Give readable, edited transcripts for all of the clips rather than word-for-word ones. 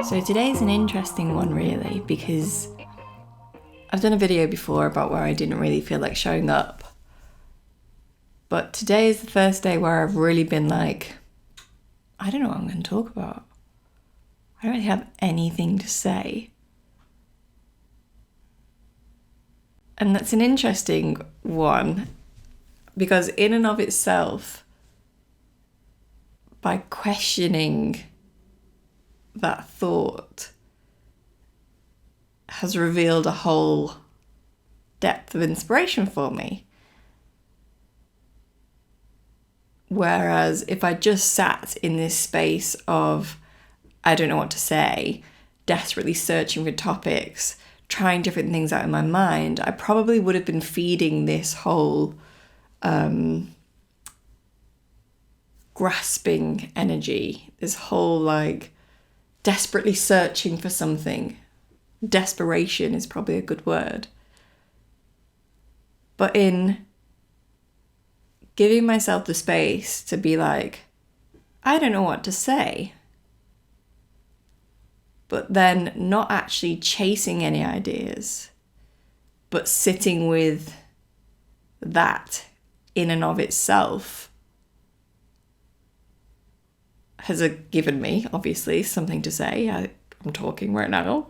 So today's an interesting one really, because I've done a video before about where I didn't really feel like showing up. But today is the first day where I've really been like, I don't know what I'm going to talk about. I don't really have anything to say. And that's an interesting one, because in and of itself, by questioning that thought has revealed a whole depth of inspiration for me. Whereas if I just sat in this space of, I don't know what to say, desperately searching for topics, trying different things out in my mind, I probably would have been feeding this whole grasping energy, this whole like desperately searching for something. Desperation is probably a good word. But in giving myself the space to be like, I don't know what to say, but then not actually chasing any ideas, but sitting with that in and of itself has given me, obviously, something to say. I'm talking right now.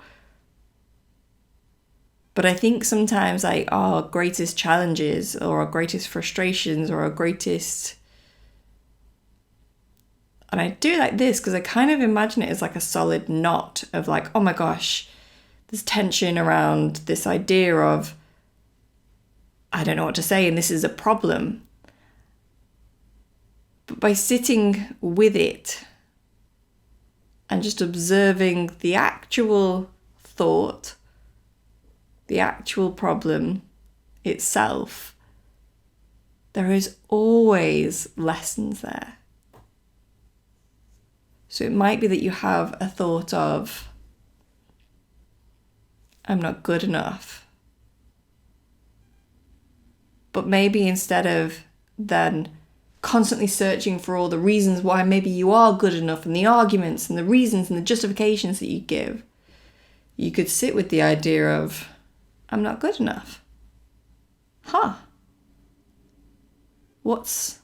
But I think sometimes like our greatest challenges or our greatest frustrations or our greatest... And I do like this because I kind of imagine it as like a solid knot of like, oh my gosh, there's tension around this idea of, I don't know what to say and this is a problem. But by sitting with it and just observing the actual thought, the actual problem itself, there is always lessons there. So it might be that you have a thought of, I'm not good enough. But maybe instead of then constantly searching for all the reasons why maybe you are good enough and the arguments and the reasons and the justifications that you give, you could sit with the idea of, I'm not good enough. What's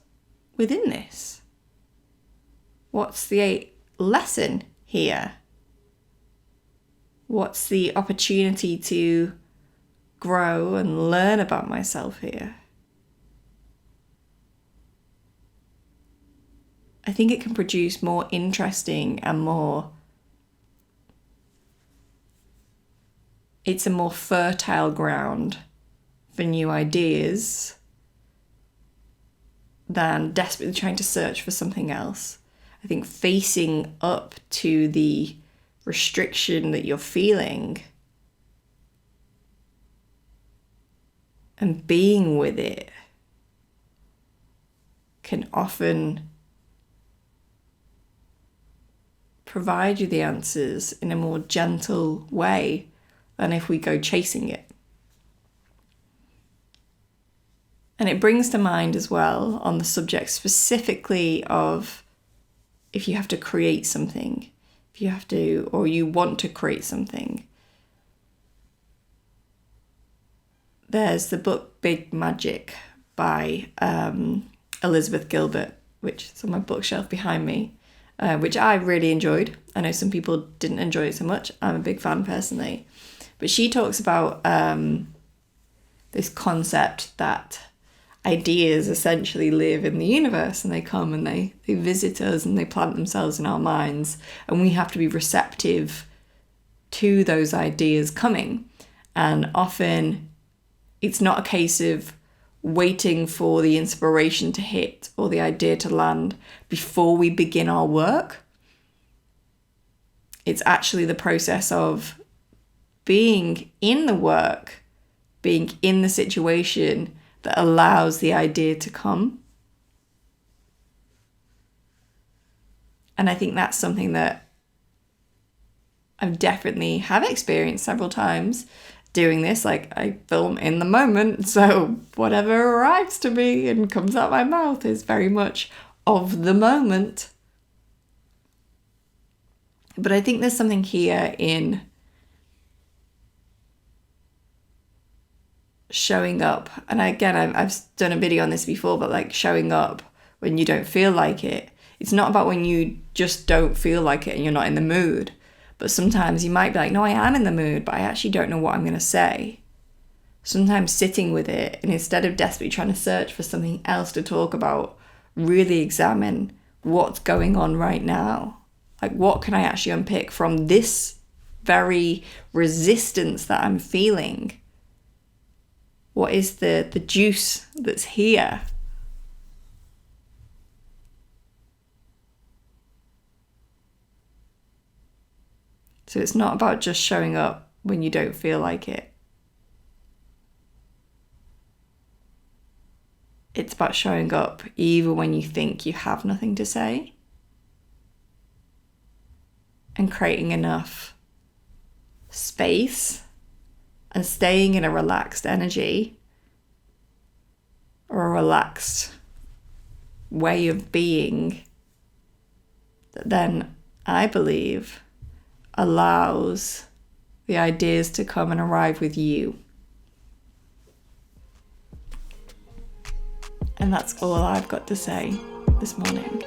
within this? What's the lesson here? What's the opportunity to grow and learn about myself here? I think it can produce more interesting and more... It's a more fertile ground for new ideas than desperately trying to search for something else. I think facing up to the restriction that you're feeling and being with it can often provide you the answers in a more gentle way than if we go chasing it. And it brings to mind as well on the subject specifically of if you have to create something, if you have to, or you want to create something. There's the book Big Magic by Elizabeth Gilbert, which is on my bookshelf behind me, which I really enjoyed. I know some people didn't enjoy it so much. I'm a big fan personally. But she talks about this concept that ideas essentially live in the universe and they come and they visit us and they plant themselves in our minds, and we have to be receptive to those ideas coming. And often it's not a case of waiting for the inspiration to hit or the idea to land before we begin our work. It's actually the process of being in the work, being in the situation that allows the idea to come. And I think that's something that I've definitely have experienced several times doing this. Like, I film in the moment, so whatever arrives to me and comes out my mouth is very much of the moment. But I think there's something here in showing up. And again, I've done a video on this before, but like showing up when you don't feel like it. It's not about when you just don't feel like it and you're not in the mood. But sometimes you might be like, no, I am in the mood, but I actually don't know what I'm going to say. Sometimes sitting with it, and instead of desperately trying to search for something else to talk about, really examine what's going on right now. Like, what can I actually unpick from this very resistance that I'm feeling? What is the juice that's here? So it's not about just showing up when you don't feel like it. It's about showing up even when you think you have nothing to say, and creating enough space and staying in a relaxed energy or a relaxed way of being that then, I believe, allows the ideas to come and arrive with you. And that's all I've got to say this morning.